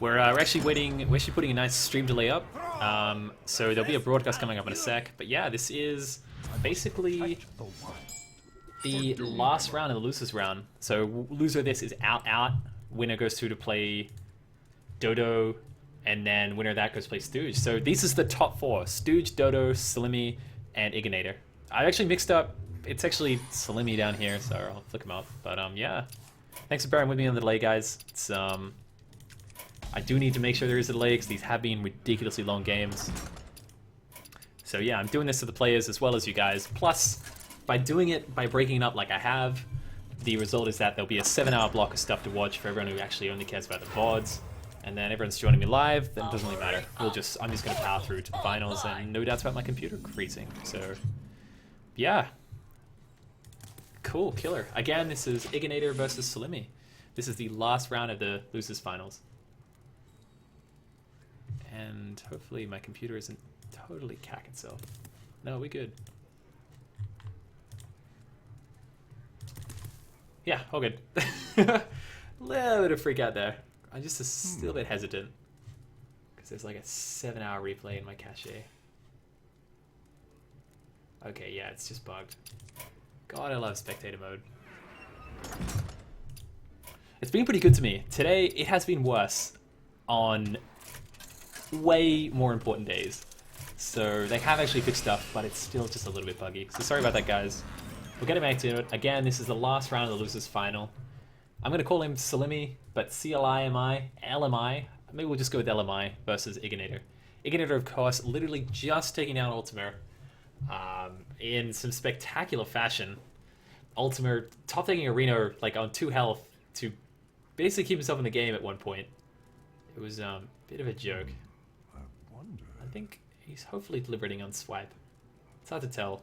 We're actually waiting. We're actually putting a nice stream delay up. So there'll be a broadcast coming up in a sec. But yeah, this is basically the last round of the losers round. So loser of this is out. Winner goes through to play Dodo, and then winner of that goes to play Stooge. So this is the top four: Stooge, Dodo, CiLmi, and Igginator. I actually mixed up. It's actually CiLmi down here, so I'll flick him up. But yeah, thanks for bearing with me on the delay, guys. It's I do need to make sure there is a delay because these have been ridiculously long games. So yeah, I'm doing this to the players as well as you guys. Plus, by doing it, by breaking it up like I have, the result is that there'll be a 7-hour block of stuff to watch for everyone who actually only cares about the VODs. And then everyone's joining me live, then it doesn't really matter. I'm just going to power through to the finals, and no doubts about my computer freezing. So, yeah. Cool, killer. Again, this is Igginator versus CiLmi. This is the last round of the losers finals. And hopefully my computer isn't totally cack itself. No, we good. Yeah, all good. Little bit of freak out there. I'm just still a bit hesitant because there's like a 7-hour replay in my cache. Okay, yeah, it's just bugged. God, I love spectator mode. It's been pretty good to me. Today, it has been worse on way more important days. So they have actually fixed stuff, but it's still just a little bit buggy. So sorry about that, guys. We'll get back to it. Again, this is the last round of the losers final. I'm going to call him CiLmi, but CiLmi, LMI. Maybe we'll just go with LMI versus Igginator. Igginator, of course, literally just taking down Ultimate in some spectacular fashion. Ultimate top-taking Arena like on 2 health to basically keep himself in the game at one point. It was a bit of a joke. I think he's hopefully deliberating on swipe. It's hard to tell.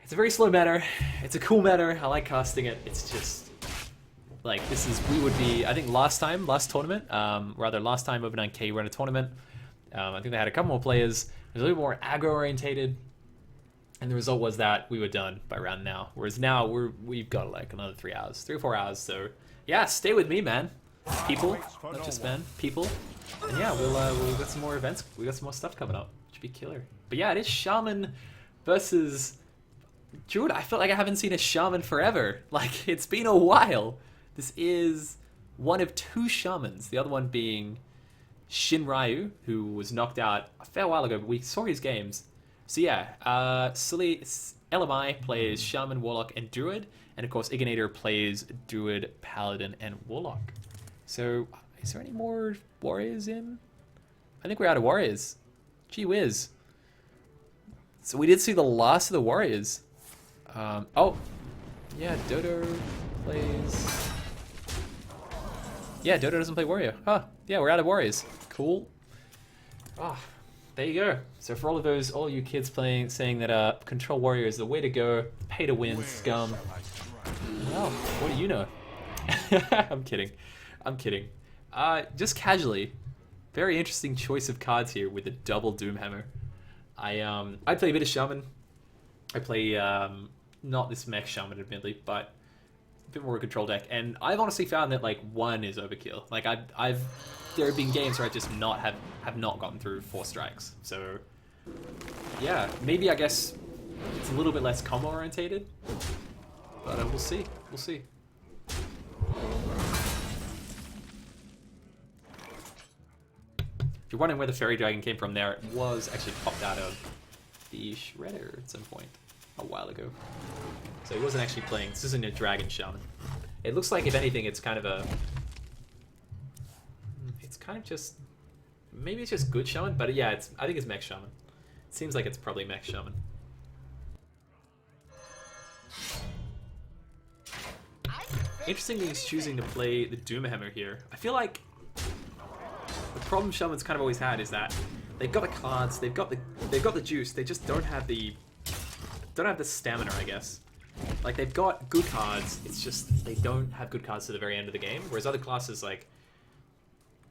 It's a very slow meta. It's a cool meta. I like casting it. It's just like this is we would be. I think last tournament, last time over 9K we ran a tournament. I think they had a couple more players. It was a little more aggro orientated, and the result was that we were done by round now. Whereas now we've got like another 3 hours, 3 or 4 hours. So yeah, stay with me, man. People, not just men. People. And yeah, we'll get some more events. We got some more stuff coming up. Should be killer. But yeah, it is Shaman versus Druid. I feel like I haven't seen a Shaman forever. Like it's been a while. This is one of 2 Shamans. The other one being Shin Ryu, who was knocked out a fair while ago, but we saw his games. So yeah, LMI plays Shaman, Warlock, and Druid, and of course Igginator plays Druid, Paladin, and Warlock. So is there any more warriors in? I think we're out of warriors. Gee whiz. So we did see the last of the warriors. Oh, yeah, Dodo plays... Yeah, Dodo doesn't play warrior. Huh, yeah, we're out of warriors. Cool. Ah, there you go. So for all you kids saying that Control Warrior is the way to go, pay to win, scum. Well, what do you know? I'm kidding. Just casually, very interesting choice of cards here with the double Doomhammer. I play a bit of Shaman. I play not this mech Shaman admittedly, but a bit more control deck, and I've honestly found that like 1 is overkill. Like there have been games where I just have not gotten through 4 strikes. So yeah, maybe I guess it's a little bit less combo orientated, but we'll see. We'll see. If you're wondering where the Fairy Dragon came from there, it was actually popped out of the Shredder at some point a while ago. So he wasn't actually playing. This isn't a Dragon Shaman. It looks like, if anything, it's kind of a... It's kind of just... Maybe it's just good Shaman, but yeah, I think it's Mech Shaman. It seems like it's probably Mech Shaman. Interestingly, he's choosing to play the Doomhammer here. I feel like the problem Shaman's kind of always had is that they've got the cards, they've got the juice, they just don't have the stamina, I guess. Like they've got good cards, it's just they don't have good cards to the very end of the game. Whereas other classes, like,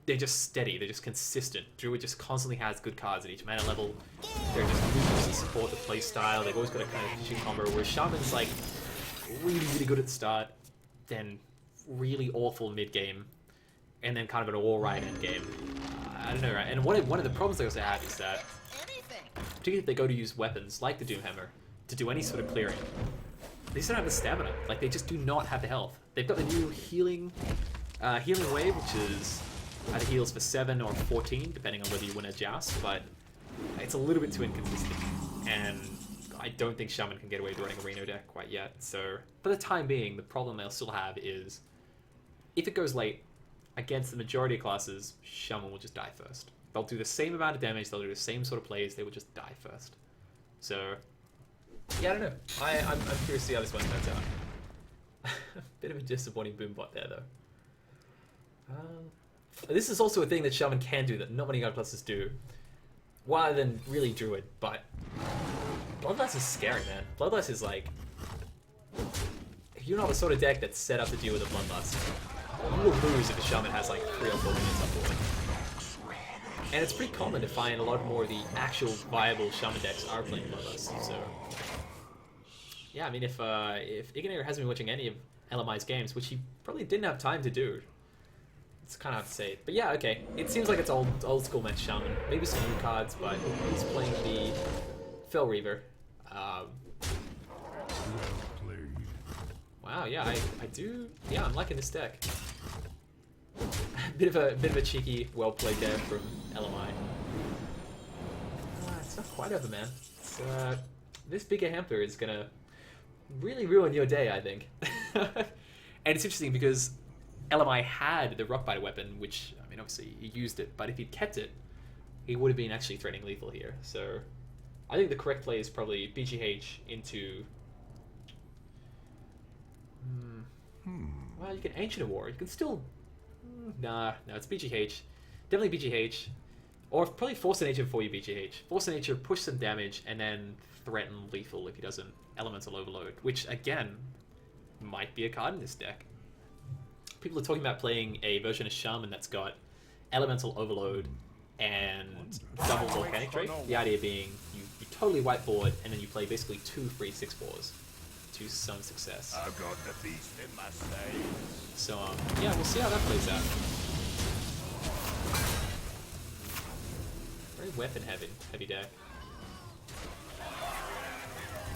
they're just steady, they're just consistent. Druid just constantly has good cards at each mana level. They're just movements to support the play style. They've always got a kind of shit combo. Whereas Shaman's like really good at the start, then really awful mid game, and then kind of an alright endgame. I don't know, right? And one of the problems they also have is that, particularly if they go to use weapons like the Doomhammer to do any sort of clearing, they just don't have the stamina. Like, they just do not have the health. They've got the new healing wave, which is either heals for 7 or 14, depending on whether you win a joust, but it's a little bit too inconsistent. And I don't think Shaman can get away with running a Reno deck quite yet. So, for the time being, the problem they'll still have is, if it goes late, against the majority of classes, Shaman will just die first. They'll do the same amount of damage, they'll do the same sort of plays, they will just die first. So, yeah, I don't know. I'm curious to see how this one turns out. Bit of a disappointing Boombot there, though. This is also a thing that Shaman can do that not many God classes do, rather than really Druid, but Bloodlust is scary, man. Bloodlust is like, if you're not the sort of deck that's set up to deal with a Bloodlust, you will lose if a Shaman has like 3 or 4 minutes up board. And it's pretty common to find a lot more of the actual viable Shaman decks are playing Bloodlust, so... Yeah, I mean, if Igginator hasn't been watching any of LMI's games, which he probably didn't have time to do, it's kind of hard to say. But yeah, okay. It seems like it's old school match Shaman. Maybe some new cards, but he's playing the Fell Reaver. Wow, yeah, I do. Yeah, I'm liking this deck. bit of a cheeky, well played there from LMI. It's not quite over, man. It's, this bigger hamper is gonna really ruin your day, I think. And it's interesting because LMI had the Rockbiter weapon, which, I mean, obviously he used it, but if he'd kept it, he would have been actually threatening lethal here. So I think the correct play is probably BGH into... Well, you can Ancient of War. You can still... Nah, no, it's BGH. Definitely BGH. Or probably Force of Nature before you BGH. Force of Nature, push some damage, and then threaten lethal if he doesn't Elemental Overload, which, again, might be a card in this deck. People are talking about playing a version of Shaman that's got Elemental Overload and double Volcanic Drake. The idea being you totally whiteboard, and then you play basically 2 free 6/4s to some success. I've got the beast in my sight. So, yeah, we'll see how that plays out. Very weapon heavy deck.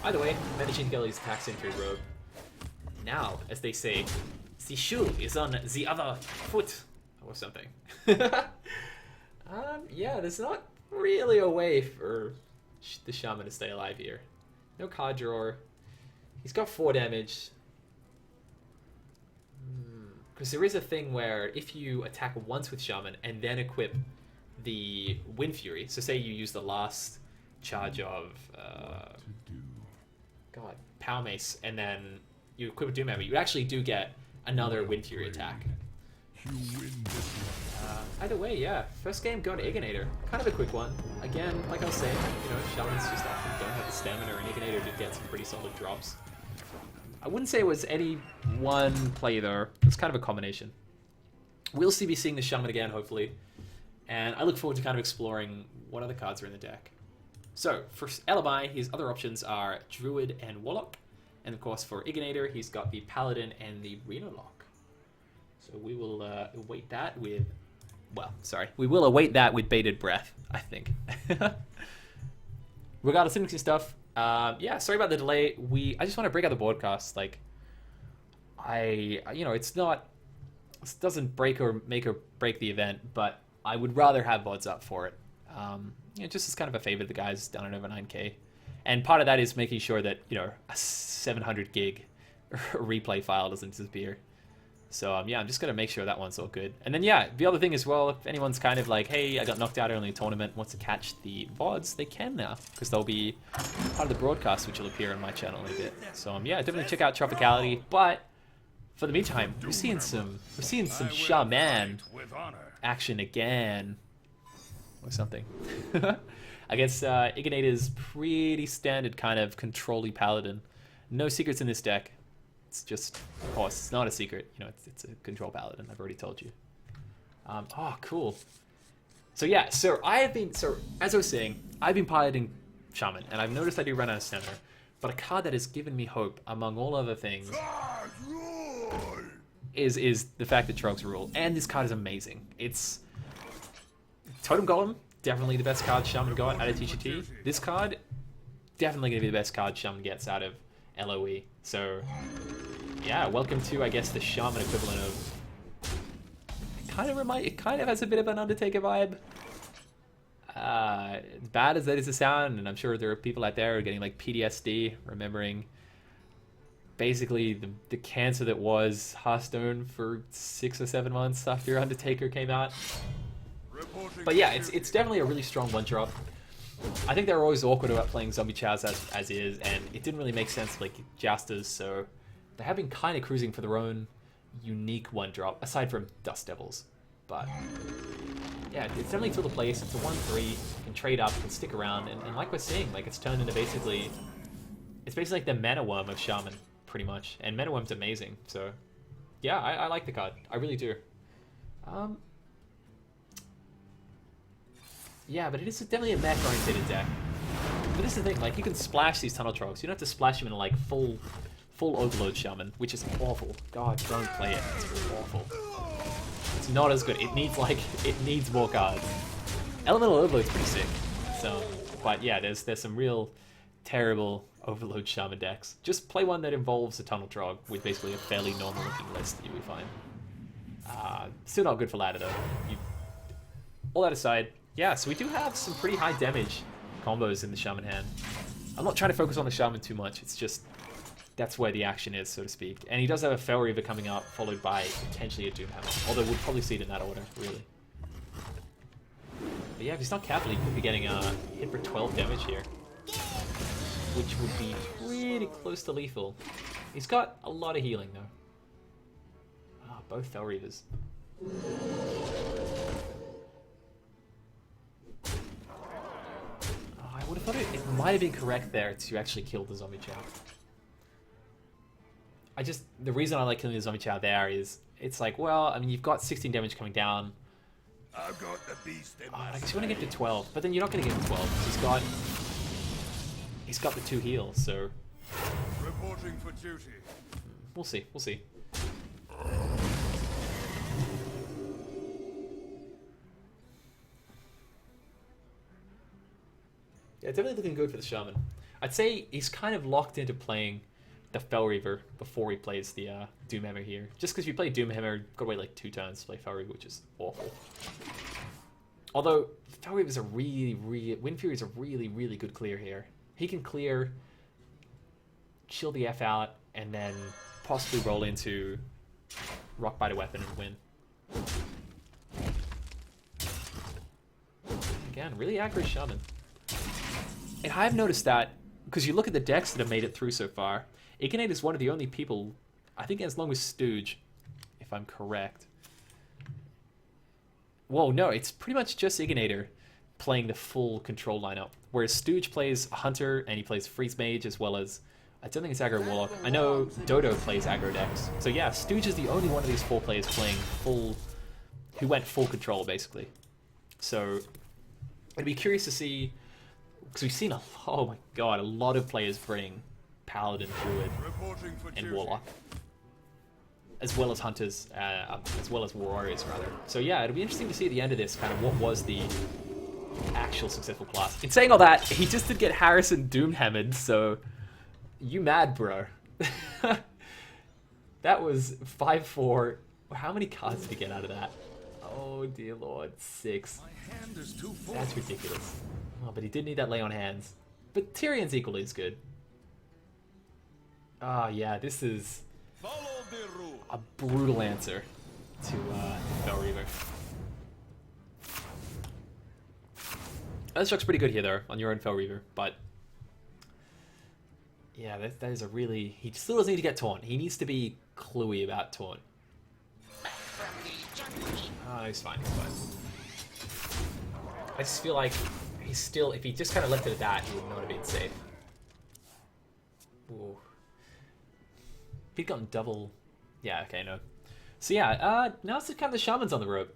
Either way, managing to get his attacks in through Rogue. Now, as they say, the shoe is on the other foot, or something. Yeah, there's not really a way for the Shaman to stay alive here. No card drawer. He's got 4 damage. Because there is a thing where if you attack once with Shaman and then equip the Wind Fury, so say you use the last charge of Power Mace, and then you equip a Doomhammer, you actually do get another Wind Fury attack. Either way, yeah. First game going to Igginator. Kind of a quick one. Again, like I was saying, you know, Shamans just often don't have the stamina, and Igginator did get some pretty solid drops. I wouldn't say it was any one play though. It's kind of a combination. We'll be seeing the Shaman again, hopefully. And I look forward to kind of exploring what other cards are in the deck. So, for LMI, his other options are Druid and Warlock. And of course, for Igginator, he's got the Paladin and the Reno Lock. So we will await that with... Well, sorry. We will await that with bated breath, I think. Regardless of interesting stuff, yeah, sorry about the delay. I just want to break out the broadcast. Like, you know, it's not... This doesn't make or break the event, but I would rather have VODs up for it. You know, just as kind of a favor to the guys down at over 9K. And part of that is making sure that, you know, a 700 gig replay file doesn't disappear. So, yeah, I'm just going to make sure that one's all good. And then, yeah, the other thing as well, if anyone's kind of like, hey, I got knocked out early in the tournament, wants to catch the VODs, they can now. Because they'll be part of the broadcast, which will appear on my channel in a bit. So, yeah, definitely check out Tropicality. But, for the meantime, we're seeing some Shaman action again. Or something. Against Igginator's pretty standard kind of control-y Paladin. No secrets in this deck. It's just, of course, it's not a secret. You know, it's a control Paladin. I've already told you. Oh, cool. So yeah, so as I was saying, I've been piloting Shaman, and I've noticed I do run out of stamina. But a card that has given me hope, among all other things, is the fact that Trogs rule. And this card is amazing. It's Totem Golem, definitely the best card Shaman got out of TGT. This card, definitely going to be the best card Shaman gets out of LOE. So, yeah, welcome to, I guess, the Shaman equivalent of... It kind of has a bit of an Undertaker vibe. Bad as that is to sound, and I'm sure there are people out there who are getting like PTSD, remembering basically the cancer that was Hearthstone for 6 or 7 months after Undertaker came out. But yeah, it's definitely a really strong one drop. I think they were always awkward about playing Zombie Chows as is, and it didn't really make sense like Jousters, so they have been kind of cruising for their own unique one drop, aside from Dust Devils. But yeah, it's definitely a tool to place. It's a 1/3, you can trade up, you can stick around, and like we're seeing, like it's turned into basically like the Mana Worm of Shaman, pretty much. And Mana Worm's amazing, so yeah, I like the card. I really do. Yeah, but it is definitely a mech-oriented deck. But this is the thing, like, you can splash these Tunnel Trogs. You don't have to splash them in, like, full Overload Shaman, which is awful. God, don't play it. It's awful. It's not as good. It needs more cards. Elemental Overload's pretty sick. So, but yeah, there's some real terrible Overload Shaman decks. Just play one that involves a Tunnel Trog with basically a fairly normal-looking list, you'll be fine. Still not good for ladder, though. All that aside... Yeah, so we do have some pretty high damage combos in the Shaman hand. I'm not trying to focus on the Shaman too much, it's just that's where the action is, so to speak. And he does have a Fel Reaver coming up, followed by potentially a Doomhammer, although we'll probably see it in that order, really. But yeah, if he's not careful, he could be getting hit for 12 damage here, which would be pretty close to lethal. He's got a lot of healing, though. Ah, both Fel Reavers. I would have thought it might have been correct there to actually kill the Zombie Chow. The reason I like killing the Zombie Chow there is, it's like, well, I mean, you've got 16 damage coming down. I've got the beast in I guess you want to get to 12, but then you're not going to get to 12. He's got the 2 heals, so... Reporting for duty. We'll see, we'll see. Yeah, definitely looking good for the Shaman. I'd say he's kind of locked into playing the Fel Reaver before he plays the Doomhammer here. Just because if you play Doomhammer, you've got to wait like 2 turns to play Fel Reaver, which is awful. Although, Fel Reaver's Wind Fury's a really, really good clear here. He can clear, chill the F out, and then possibly roll into Rock Biter Weapon and win. Again, really accurate Shaman. And I've noticed that, because you look at the decks that have made it through so far, Igginator is one of the only people, I think as long as Stooge, if I'm correct. Whoa, no, it's pretty much just Igginator playing the full control lineup. Whereas Stooge plays Hunter, and he plays Freeze Mage, as well as, I don't think it's Aggro Warlock. I know Dodo plays aggro decks. So yeah, Stooge is the only one of these 4 players playing who went full control, basically. So, I'd be curious to see... Because we've seen oh my god, a lot of players bring Paladin, Druid, and Warlock. As well as Hunters, as well as Warriors, rather. So yeah, it'll be interesting to see at the end of this, kind of what was the actual successful class. In saying all that, he just did get Harrison Doomhammered, so... You mad, bro. That was 5-4. How many cards did he get out of that? Oh dear lord, 6. My hand is too full. That's ridiculous. Oh, but he did need that lay on hands. But Tyrion's equally as good. Ah, yeah, this is a brutal answer to Fel Reaver. Earthshock's pretty good here, though, on your own Fel Reaver, but... Yeah, that is a really... He still doesn't need to get Taunt. He needs to be cluey about Taunt. Oh, he's fine, he's fine. I just feel like he's still... If he just kind of left it at that, he would not have been safe. Ooh. If he'd gotten double... Yeah, okay, no. So yeah, now it's just kind of the Shaman's on the rope.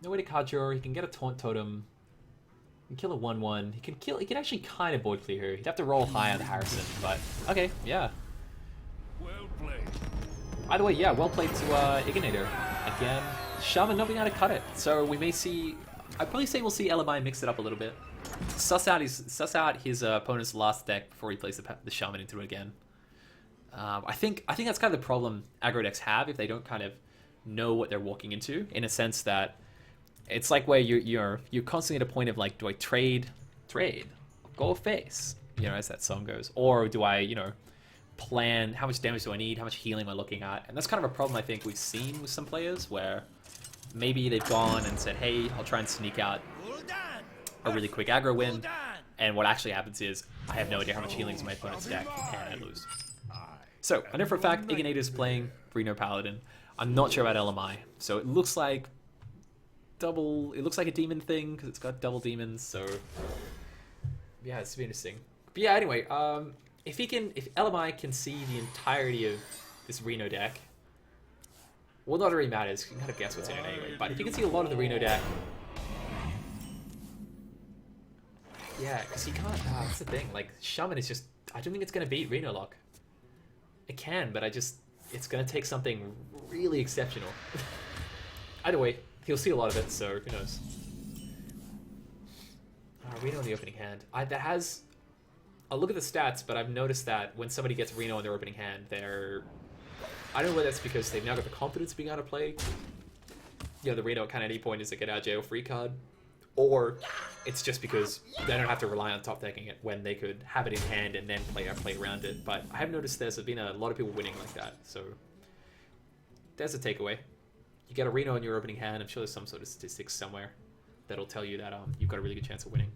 No way to card draw. He can get a Taunt Totem. He can kill a 1-1. He can actually kind of board clear here. He'd have to roll high on Harrison, but... Okay, yeah. Well played. By the way, yeah, well played to Igginator. Again, Shaman not being able to cut it. So we may see... I'd probably say we'll see LMI mix it up a little bit. Suss out his opponent's last deck before he plays the Shaman into it again. I think that's kind of the problem aggro decks have if they don't kind of know what they're walking into, in a sense that it's like where you're constantly at a point of like, do I trade, go face, you know, as that song goes, or do I, you know, plan how much damage do I need, how much healing am I looking at, and that's kind of a problem I think we've seen with some players where maybe they've gone and said, hey, I'll try and sneak out a really quick aggro win, and what actually happens is I have no idea how much healing is in my opponent's deck, and I lose. So, I know for a fact Igginator is playing Reno Paladin. I'm not sure about LMI, so it looks like a demon thing, because it's got double demons, so... Yeah, it's be interesting. But yeah, anyway, if LMI can see the entirety of this Reno deck, well, not really matters, you can kind of guess what's in it anyway, but if you can see a lot of the Reno deck... Yeah, because he can't, that's the thing, like, Shaman is just, I don't think it's going to beat Reno Lock. It can, but it's going to take something really exceptional. Either way, he'll see a lot of it, so who knows. Reno in the opening hand. I'll look at the stats, but I've noticed that when somebody gets Reno in their opening hand, I don't know whether that's because they've now got the confidence of being able to play. You know, the Reno kind of at any point is a get out of jail free card. Or it's just because they don't have to rely on top decking it when they could have it in hand and then play around it. But I have noticed there's been a lot of people winning like that, so there's a takeaway. You get a Reno in your opening hand, I'm sure there's some sort of statistics somewhere that'll tell you that you've got a really good chance of winning.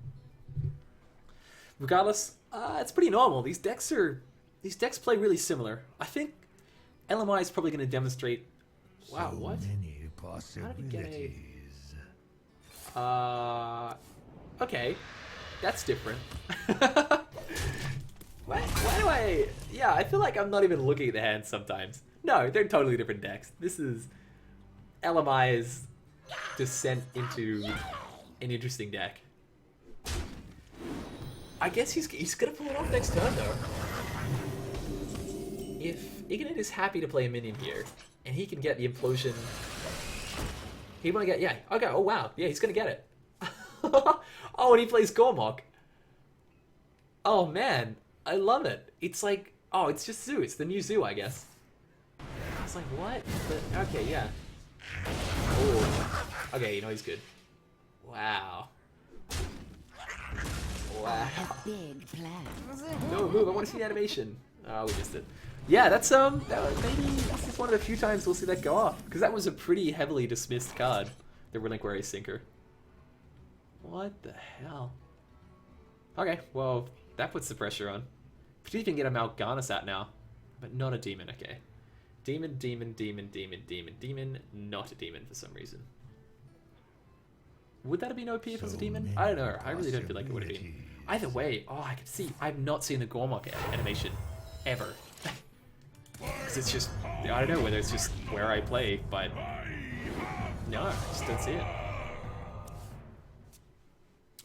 Regardless, it's pretty normal. These decks play really similar. I think LMI is probably going to demonstrate... Wow, what? How did we get a... Okay, that's different. why do I... Yeah, I feel like I'm not even looking at the hands sometimes. No, they're totally different decks. This is LMI's descent into an interesting deck. I guess he's gonna pull it off next turn though. If Igginator is happy to play a minion here, and he can get the implosion... He might get, yeah, okay, oh wow, yeah, he's gonna get it. Oh, and he plays Gormok. Oh man, I love it. It's like, oh, it's just Zoo, it's the new Zoo, I guess. I was like, what? But, okay, yeah. Oh, okay, you know he's good. Wow. Wow. Big plans. No, move, I want to see the animation. Oh, we missed it. Yeah, that's, maybe this is one of the few times we'll see that go off. Because that was a pretty heavily dismissed card, the Reliquary Sinker. What the hell? Okay, well, that puts the pressure on. But you can get a Mal'Ganis out now, but not a demon, okay. Demon, not a demon for some reason. Would that have been OP if it was a demon? I don't know, I really don't feel like it would have been. Either way, oh, I can see, I've not seen the Gormok animation, ever. Because it's just, I don't know whether it's just where I play, but no, I just don't see it.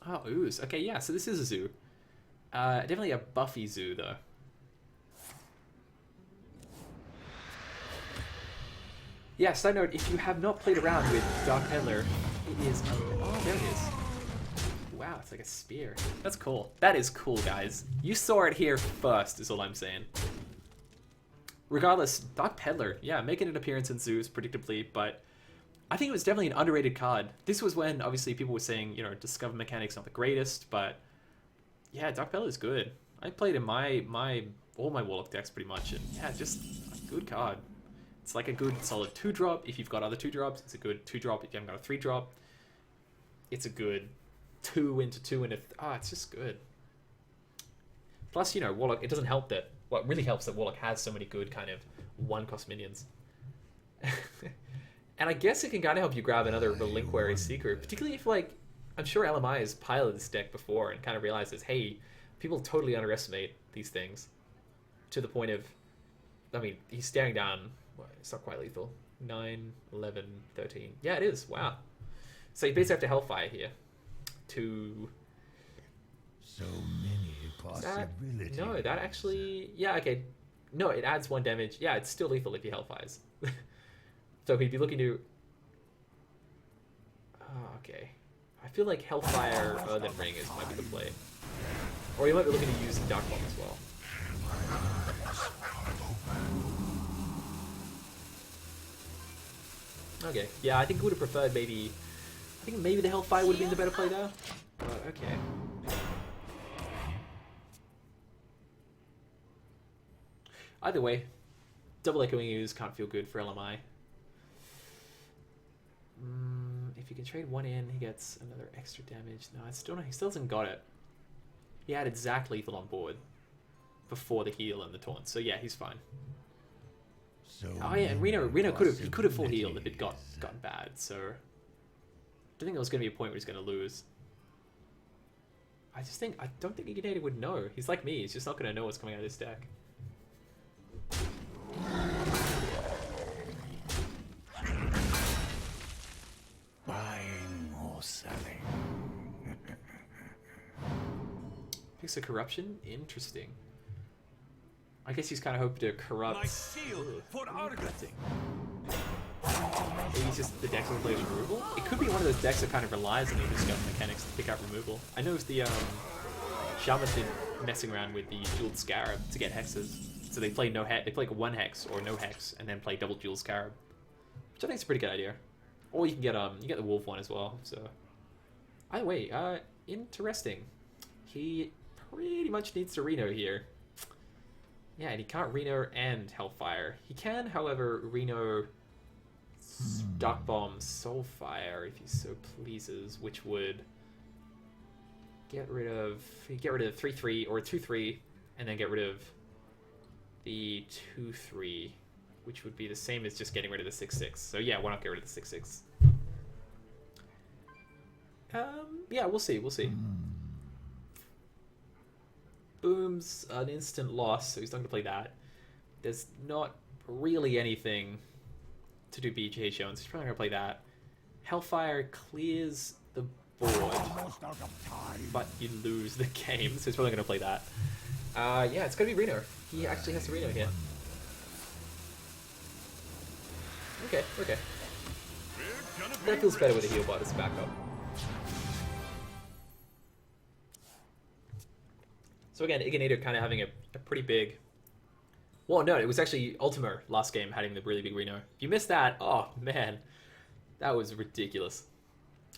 Oh, ooze. Okay, yeah, so this is a Zoo. Definitely a buffy Zoo, though. Yeah, side note, if you have not played around with Dark Peddler, it is... Oh, there it is. Wow, it's like a spear. That's cool. That is cool, guys. You saw it here first, is all I'm saying. Regardless, Dark Peddler, yeah, making an appearance in Zoos, predictably, but I think it was definitely an underrated card. This was when, obviously, people were saying, you know, Discover Mechanic's not the greatest, but yeah, Dark Peddler is good. I played in all my Warlock decks pretty much, and yeah, just a good card. It's like a good solid 2-drop if you've got other 2-drops. It's a good 2-drop if you haven't got a 3-drop. It's a good 2 into 2 into... it's just good. Plus, you know, Warlock, it doesn't help that... Well, it really helps that Warlock has so many good kind of 1-cost minions. And I guess it can kind of help you grab another Reliquary Seeker, particularly if, like, I'm sure LMI has piloted this deck before and kind of realizes, hey, people totally underestimate these things. To the point of... I mean, he's staring down... Well, it's not quite lethal. 9, 11, 13. Yeah, it is. Wow. So you basically have to Hellfire here. To... So many possibilities. No, that actually... Yeah, okay. No, it adds 1 damage. Yeah, it's still lethal if he Hellfires. So he'd be looking to... Oh, okay. I feel like Hellfire Earthen Ring might be the play. Or he might be looking to use Dark Bomb as well. Okay, yeah, I think I would have preferred maybe... I think maybe the Hellfire would have been the better play there. But, okay. Either way, double echoing use can't feel good for LMI. If you can trade 1 in, he gets another extra damage. No, he still hasn't got it. He had exact lethal on board before the heal and the taunt, so yeah, he's fine. Oh yeah, and Reno could have full healed if it gotten bad. So I don't think there was going to be a point where he's going to lose. I don't think Igginator would know. He's like me. He's just not going to know what's coming out of this deck. Buying or selling. Picks a corruption? Interesting. I guess he's kind of hoping to corrupt. My shield for Corrupting. Maybe it's just the deck that plays removal? It could be one of those decks that kind of relies on the discover mechanics to pick out removal. I know the Shaman's been messing around with the Jeweled Scarab to get hexes. So they play they play like 1 hex or no hex and then play double Jeweled Scarab. Which I think is a pretty good idea. Or you can get the Wolf one as well, so either way, interesting. He pretty much needs to Reno here. Yeah, and he can't Reno and Hellfire. He can, however, Reno Dark Bomb Soulfire if he so pleases, which would get rid of 3/3 or 2/3, and then get rid of the 2/3, which would be the same as just getting rid of the 6/6. So yeah, why not get rid of the 6/6? Yeah, we'll see. Boom's an instant loss, so he's not going to play that. There's not really anything to do BGH shown, so he's probably going to play that. Hellfire clears the board, but you lose the game, so he's probably going to play that. Yeah, it's going to be Reno. He actually has to Reno here. Okay. That feels better with a heal bot as a backup. So again, Igginator kind of having a pretty big... Well, no, it was actually Ultimo last game having the really big Reno. If you missed that, oh man, that was ridiculous.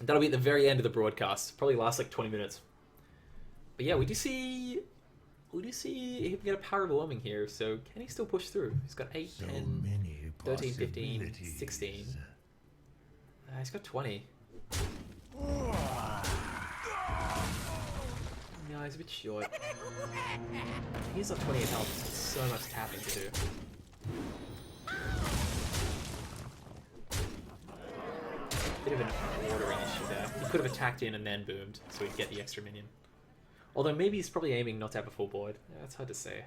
That'll be at the very end of the broadcast. Probably last like 20 minutes. But yeah, we do see he can get a power overwhelming here, so can he still push through? He's got 8, 10, 13, 15, 16. He's got 20. No, he's a bit short. He's not 28 health. So much tapping to do. Bit of an ordering issue there. He could have attacked in and then boomed, so he'd get the extra minion. Although maybe he's probably aiming not to have a full board. Yeah, that's hard to say.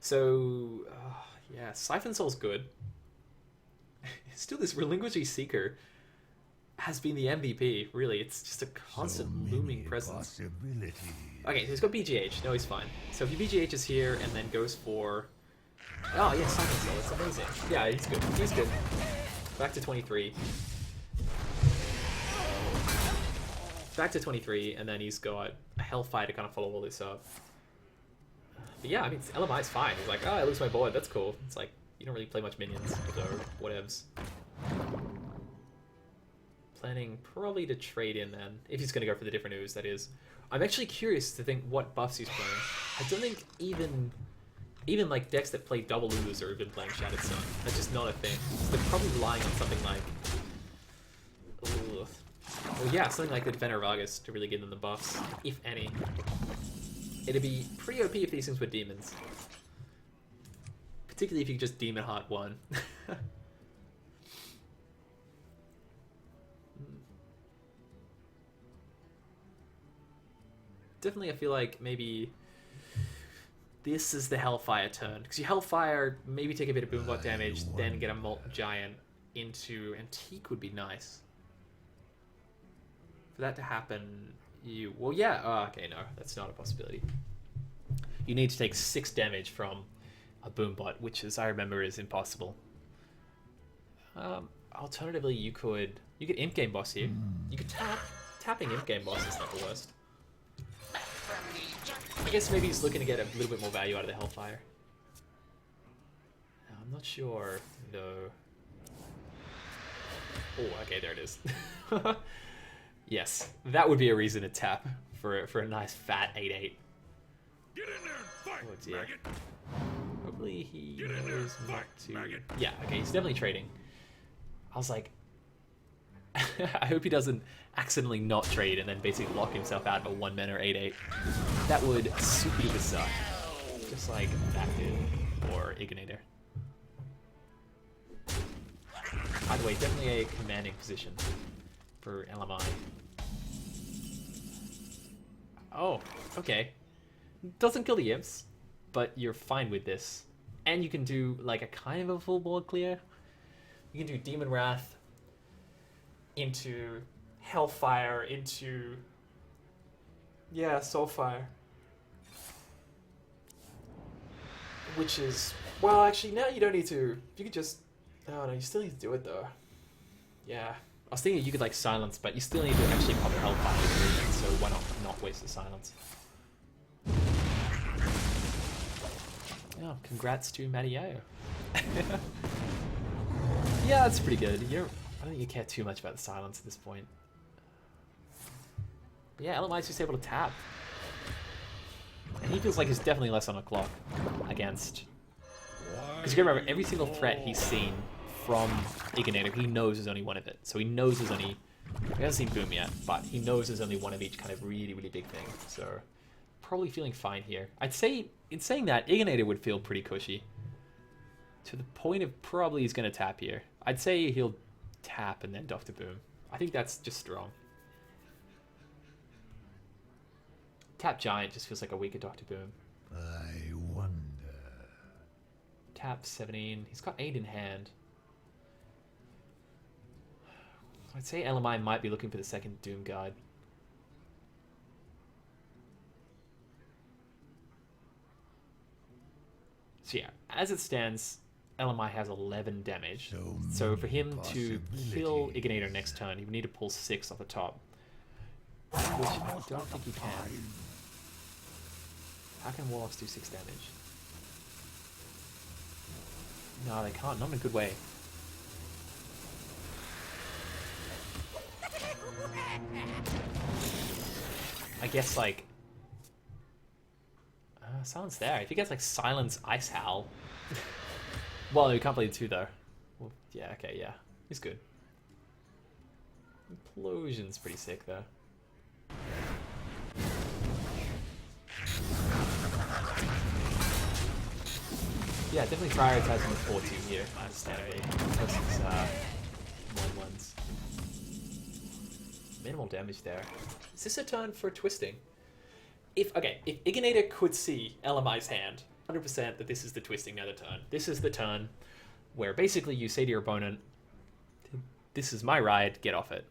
So, yeah, Siphon Soul's good. Still, this Relinquishing Seeker has been the MVP, really. It's just a constant looming presence. Okay, so he's got BGH. No, he's fine. So if he BGHs here and then goes for... Oh, yeah, Siphon Soul. It's amazing. Yeah, he's good. He's good. Back to 23. Back to 23, and then he's got a Hellfire to kind of follow all this up. But yeah, I mean, LMI's fine. He's like, oh, I lose my board. That's cool. It's like, you don't really play much minions, so whatevs. Planning probably to trade in then, if he's going to go for the different ooze, that is. I'm actually curious to think what buffs he's playing. I don't think even like decks that play double ooze are even playing Shattered Sun. That's just not a thing. So they're probably relying on something like... Ugh. Well, yeah, something like the Defender Vargas to really give them the buffs, if any. It'd be pretty OP if these things were demons. Particularly if you could just Demon Heart 1. Definitely, I feel like maybe this is the Hellfire turn. Because you Hellfire, maybe take a bit of Boombot damage, then get a Molten Giant into Antique would be nice. For that to happen, Well, yeah. Oh, okay, no, that's not a possibility. You need to take 6 damage from a Boombot, which, as I remember, is impossible. Alternatively, you could Imp Game Boss here. You could tapping Imp Game Boss is not the worst. I guess maybe he's looking to get a little bit more value out of the Hellfire. I'm not sure, though. Oh, okay, there it is. Yes, that would be a reason to tap for a nice fat 8/8. Get in there and fight, Oh dear. maggot. Hopefully he Get in there, knows not fight, to. maggot. Yeah, okay, he's definitely trading. I was like, I hope he doesn't accidentally not trade and then basically lock himself out of a 1-mana 8/8. That would super duper suck. Just like that did, or Igginator. Either way, definitely a commanding position for LMI. Oh, okay. Doesn't kill the imps, but you're fine with this. And you can do like a kind of a full board clear. You can do Demon Wrath into Hellfire into Soulfire. Which is, well, actually now you don't need to. You could just, oh no, you still need to do it though. Yeah. I was thinking you could like silence, but you still need to actually pop a Hellfire, so why not waste the silence? Oh, congrats to Mattiao. Yeah, that's pretty good. I don't think you care too much about the silence at this point. But yeah, LMI's just able to tap. And he feels like he's definitely less on a clock against... Because you gotta remember, every single threat he's seen from Igginator, he knows there's only one of it. So he knows there's only... He hasn't seen Boom yet, but he knows there's only one of each kind of really, really big thing. So, probably feeling fine here. I'd say, in saying that, Igginator would feel pretty cushy. To the point of probably he's going to tap here. I'd say he'll tap and then Dr. Boom. I think that's just strong. Tap Giant just feels like a weaker Dr. Boom. I wonder. Tap 17. He's got 8 in hand. I'd say LMI might be looking for the second Doom Guard. So yeah, as it stands, LMI has 11 damage. So for him to kill Igginator next turn, he would need to pull 6 off the top. Which I don't think he can. How can Warlocks do 6 damage? No, they can't. Not in a good way. I guess, like... silence there. If he gets, like, Silence Ice Howl... well, we can't play the 2, though. Well, yeah, okay, yeah. He's good. Implosion's pretty sick, though. Yeah, definitely prioritizing the 4-2 here, understandably. Versus 1-1s. Minimal damage there. Is this a turn for twisting? If Igginator could see LMI's hand, 100% that this is the twisting nether turn. This is the turn where basically you say to your opponent, this is my ride, get off it.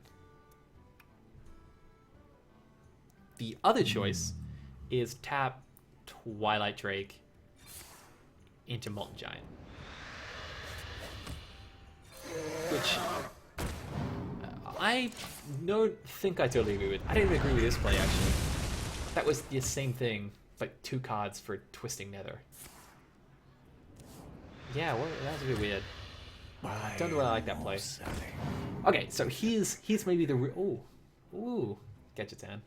The other choice is tap Twilight Drake into Molten Giant. Which I don't think I totally agree with. I didn't even agree with this play, actually. That was the same thing, but 2 cards for Twisting Nether. Yeah, well, that was a bit weird. Don't really like that play. Okay, so here's maybe the ooh, Gadgetan.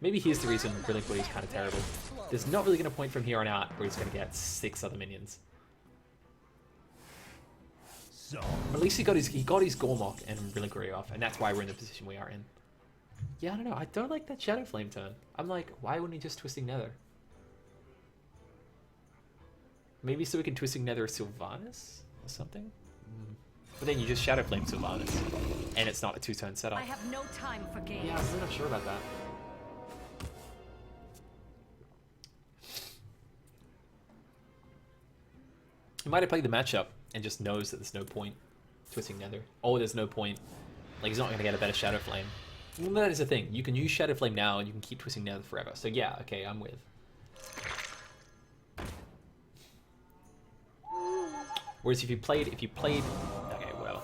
Maybe here's the reason Brilliant is kind of terrible. There's not really going to point from here on out where he's going to get 6 other minions. So, At least he got his Gormok and Brilliant off, and that's why we're in the position we are in. Yeah, I don't know. I don't like that Shadow Flame turn. I'm like, why wouldn't he just Twisting Nether? Maybe so we can Twisting Nether Sylvanas or something? But then you just Shadow Flame Sylvanas, and it's not a 2-turn setup. I have no time for games. Yeah, I'm really not sure about that. He might have played the matchup and just knows that there's no point Twisting Nether. Or there's no point, like he's not going to get a better Shadow Flame. Well, that is the thing. You can use Shadow Flame now, and you can keep Twisting Nether forever. So yeah, okay, I'm with. Whereas if you played, okay, well,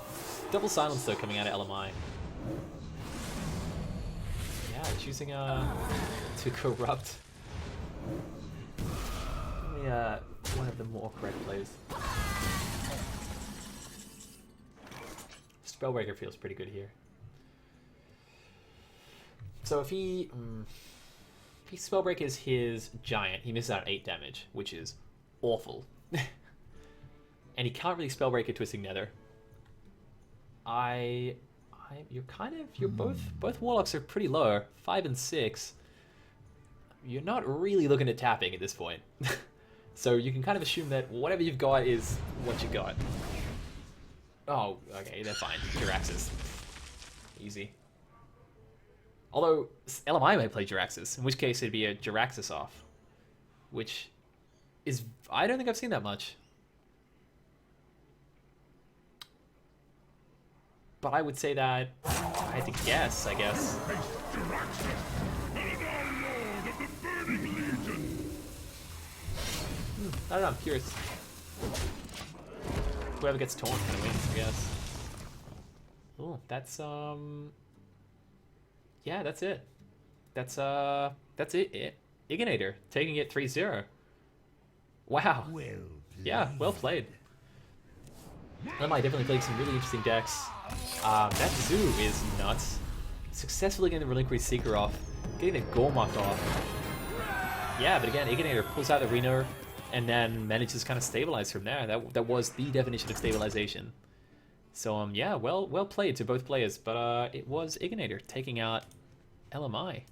Double Silence though coming out of LMI. Yeah, choosing to corrupt. One of the more correct plays. Spellbreaker feels pretty good here. So if he Spellbreakers his giant, he misses out 8 damage, which is awful. And he can't really Spellbreaker Twisting Nether. You're both Warlocks are pretty low, 5 and 6. You're not really looking at tapping at this point. So you can kind of assume that whatever you've got is what you got. Oh, okay, they're fine. Jiraxxus. Easy. Although, LMI may play Jiraxxus, in which case it'd be a Jiraxxus off. Which is... I don't think I've seen that much. But I would say that... I had to guess, I guess. I don't know, I'm curious. Whoever gets torn kind of wins, I guess. Oh, that's yeah, that's it. That's it. Igginator taking it 3-0. Wow. Well played. Yeah, well played. LMI definitely played some really interesting decks. That Zoo is nuts. Successfully getting the Relinquished Seeker off, getting the Gormok off. Yeah, but again, Igginator pulls out the Reno and then manages to kind of stabilize from there. That was the definition of stabilization. So yeah, well played to both players, but it was Igginator taking out LMI.